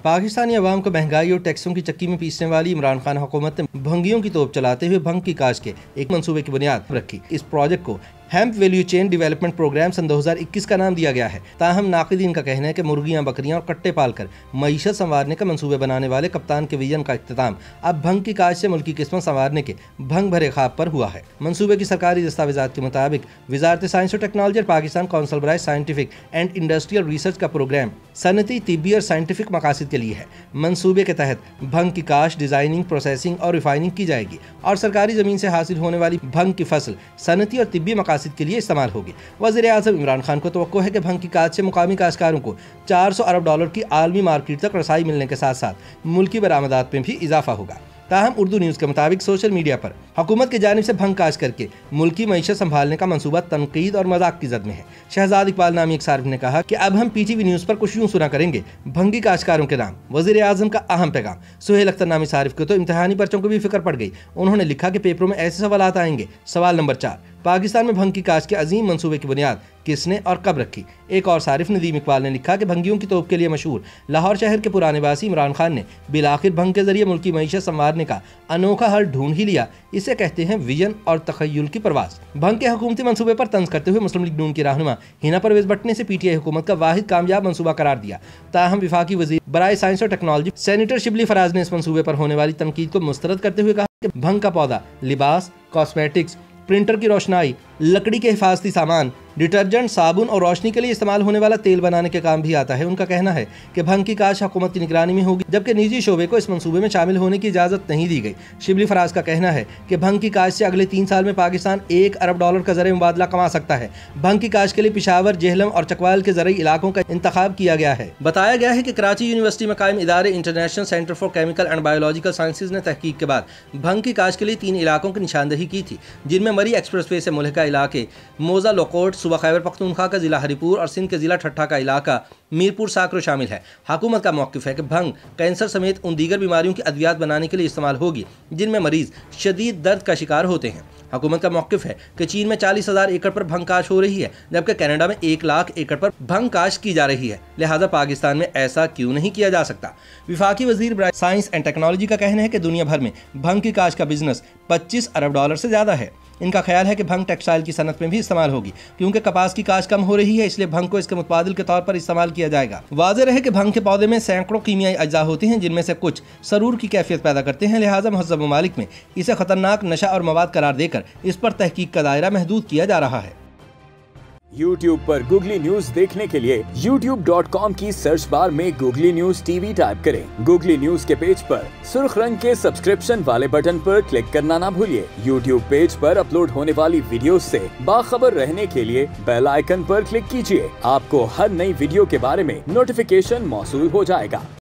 पाकिस्तानी अवाम को महंगाई और टैक्सों की चक्की में पीसने वाली इमरान खान हुकूमत ने भंगियों की तोप चलाते हुए भंग की काश्त के एक मंसूबे की बुनियाद रखी। इस प्रोजेक्ट को hemp value chain development program सन 2021 का नाम दिया गया है। ताहम नाक़िदीन का कहना है कि मुर्गियां, बकरियां और कट्टे पालकर मईशत संवारने का मंसूबे बनाने वाले कप्तान के विजन का इख्तिताम अब भंग की काश्त से मुल्की किस्मत संवारने के भंग भरे ख्वाब पर हुआ है। मंसूबे की सरकारी दस्तावेज़ात के मुताबिक वज़ारत साइंस और टेक्नोलॉजी और पाकिस्तान काउंसिल बराए साइंटिफिक एंड इंडस्ट्रियल रिसर्च का प्रोग्राम सनती, तिब्बी और साइंटिफिक मकासद के लिए है। मंसूबे के तहत भंग की काश्त, डिज़ाइनिंग, प्रोसेसिंग और रिफाइनिंग की जाएगी और सरकारी ज़मीन से हासिल होने वाली भंग की फसल सनती और तिब्बी मकासद के लिए इस्तेमाल होगी। वज़ीर-ए-आज़म इमरान खान को तवक्को है कि भंग की काश्त से मुकामी काश्तकारों को 400 अरब डॉलर की आलमी मार्केट तक रसाई मिलने के साथ साथ मुल्की बरामदात में भी इजाफा होगा। ताहम उर्दू न्यूज़ के मुताबिक सोशल मीडिया पर हुकूमत की जानिब से भंग काश्त करके मुल्की मईशत संभालने का मंसूबा तनकीद और मजाक की जद में है। शहजाद इकबाल नामी एक सारिफ ने कहा कि अब हम PTV न्यूज़ पर कुछ यूँ सुना करेंगे, भंगी काश्तकारों के नाम, वज़ीर-ए-आज़म का अहम पैगाम। सुहेल अख्तर नामी सारिफ को तो इम्तिहानी पर्चों की भी फिक्र पड़ गई। उन्होंने लिखा कि पेपरों में ऐसे सवालात आएंगे। सवाल नंबर 4, पाकिस्तान में भंग की काश्त के अजीम मंसूबे की बुनियाद किसने और कब रखी। एक और सारिफ नदीम इकबाल ने लिखा कि भंगियों की तोप के लिए मशहूर लाहौर शहर के पुराने वासी इमरान खान ने बिलाखिर भंग के जरिए मुल्की मईशत संवारने का अनोखा हल ढूंढ ही लिया। इसे कहते हैं विजन और तखय्युल की परवाज़। भंग के हुकूमती मंसूबे पर तंज करते हुए मुस्लिम लीग नून की रहनुमा हिना परवेज भट्ट ने इसे PTI हुकूमत का वाहिद कामयाब मंसूबा करार दिया। ताहम वफाकी वज़ीर बराए साइंस और टेक्नोलॉजी सेनेटर शिबली फराज ने इस मंसूबे पर होने वाली तनकीद को मुस्तरद करते हुए कहा कि भंग का पौधा लिबास, कॉस्मेटिक्स, प्रिंटर की रोशनाई, लकड़ी के हिफाजती सामान, डिटर्जेंट, साबुन और रोशनी के लिए इस्तेमाल होने वाला तेल बनाने के काम भी आता है। उनका कहना है कि भंग की काश्त हुकूमत की निगरानी में होगी, जबकि निजी शोबे को इस मंसूबे में शामिल होने की इजाज़त नहीं दी गई। शिबली फराज का कहना है कि भंग की काश्त से अगले 3 साल में पाकिस्तान 1 अरब डॉलर का ज़रिए मुबादला कमा सकता है। भंग की काश्त के लिए पिशावर, जेहलम और चकवाल के ज़रिए इलाकों का इंतखाब किया गया है। बताया गया है कि कराची यूनिवर्सिटी में कायम इदारे international centre for chemical and biological sciences ने तहकीक के बाद भंग की काश्त के लिए 3 इलाकों की निशानदही की थी, जिनमें मरी एक्सप्रेसवे से मुल्का इलाके, मोजा लोकोट, सूबा खैबर पख्तूनख्वा का जिला हरीपुर और सिंध के जिला ठट्ठा का इलाका मीरपुर साकरो शामिल है। हुकूमत का मौक़िफ़ है कि भंग कैंसर समेत उन दीगर बीमारियों की अद्वियात बनाने के लिए इस्तेमाल होगी जिनमें मरीज शदीद दर्द का शिकार होते हैं। हुकूमत का मौक़िफ़ है कि चीन में 40,000 एकड़ पर भंग काश्त हो रही है, जबकि कनाडा में 1 लाख एकड़ पर भंग काश्त की जा रही है। लिहाजा पाकिस्तान में ऐसा क्यों नहीं किया जा सकता। विफाकी वज़ीर बराए साइंस एंड टेक्नोलॉजी का कहना है कि दुनिया भर में भंग की काश्त का बिजनेस 25 अरब डॉलर से ज़्यादा है। इनका ख्याल है कि भंग टेक्सटाइल की सनत में भी इस्तेमाल होगी, क्योंकि कपास की काश्त कम हो रही है, इसलिए भंग को इसके मुतबादिल के तौर पर इस्तेमाल किया जाएगा। वाज़ेह रहे कि भंग के पौधे में सैकड़ों कीमियाई अज्जा होते हैं, जिनमें से कुछ सरूर की कैफियत पैदा करते हैं। लिहाजा महज़ब ममालिक में इसे खतरनाक नशा और मवाद करार देकर इस पर तहकीक का दायरा महदूद किया जा रहा है। YouTube पर गूगली न्यूज देखने के लिए youtube.com की सर्च बार में गूगली न्यूज TV टाइप करें। गूगली न्यूज के पेज पर सुर्ख रंग के सब्सक्रिप्शन वाले बटन पर क्लिक करना ना भूलिए। YouTube पेज पर अपलोड होने वाली वीडियो से बाखबर रहने के लिए बेल आइकन पर क्लिक कीजिए। आपको हर नई वीडियो के बारे में नोटिफिकेशन मौसूल हो जाएगा।